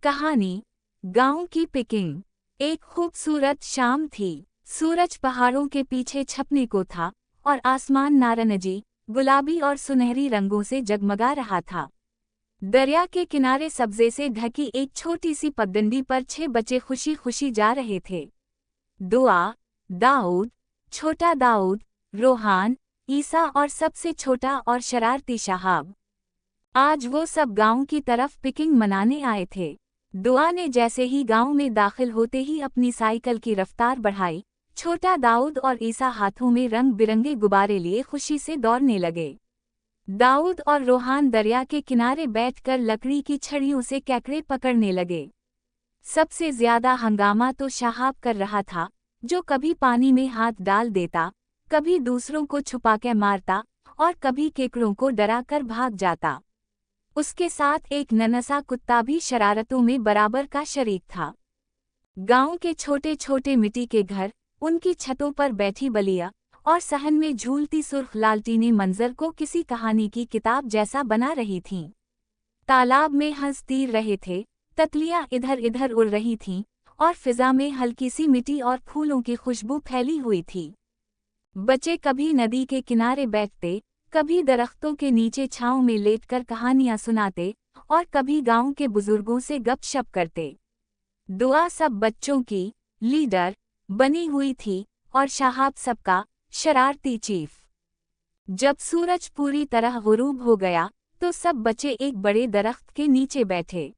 कहानी गांव की पिकिंग। एक खूबसूरत शाम थी। सूरज पहाड़ों के पीछे छपने को था और आसमान नारंगी, गुलाबी और सुनहरी रंगों से जगमगा रहा था। दरिया के किनारे सब्जे से ढकी एक छोटी सी पगडंडी पर 6 बच्चे खुशी खुशी जा रहे थे। दुआ, दाऊद, छोटा दाऊद, रोहान, ईसा और सबसे छोटा और शरारती शहाब। आज वो सब गांव की तरफ पिकिंग मनाने आए थे। दुआ ने जैसे ही गांव में दाखिल होते ही अपनी साइकिल की रफ्तार बढ़ाई। छोटा दाऊद और ईसा हाथों में रंग बिरंगे गुब्बारे लिए खुशी से दौड़ने लगे। दाऊद और रोहान दरिया के किनारे बैठकर लकड़ी की छड़ियों से केकड़े पकड़ने लगे। सबसे ज्यादा हंगामा तो शहाब कर रहा था, जो कभी पानी में हाथ डाल देता, कभी दूसरों को छुपाकर मारता और कभी केकड़ों को डराकर भाग जाता। उसके साथ एक नन्हा कुत्ता भी शरारतों में बराबर का शरीक था। गांव के छोटे छोटे मिट्टी के घर, उनकी छतों पर बैठी बलिया और सहन में झूलती सुर्ख लालटीनें मंजर को किसी कहानी की किताब जैसा बना रही थीं। तालाब में हंस तीर रहे थे, तितलियां इधर इधर उड़ रही थीं और फिजा में हल्की सी मिट्टी और फूलों की खुशबू फैली हुई थी। बच्चे कभी नदी के किनारे बैठते, कभी दरख्तों के नीचे छांव में लेटकर कहानियां सुनाते और कभी गांव के बुजुर्गों से गपशप करते। दुआ सब बच्चों की लीडर बनी हुई थी और शहाब सबका शरारती चीफ। जब सूरज पूरी तरह गुरूब हो गया तो सब बच्चे एक बड़े दरख्त के नीचे बैठे।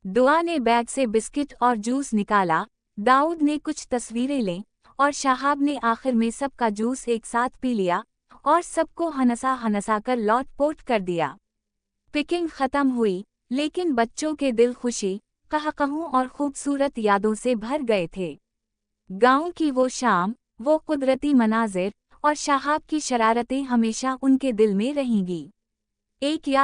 दुआ ने बैग से बिस्किट और जूस निकाला, दाऊद ने कुछ तस्वीरें लीं और शहाब ने आखिर में सबका जूस एक साथ पी लिया और सबको हनसा हनसा कर लौट-पोट कर दिया। पिकिंग खत्म हुई, लेकिन बच्चों के दिल खुशी, कहकहों और खूबसूरत यादों से भर गए थे। गांव की वो शाम, वो कुदरती मनाजिर और शहाब की शरारतें हमेशा उनके दिल में रहेंगी। एक याद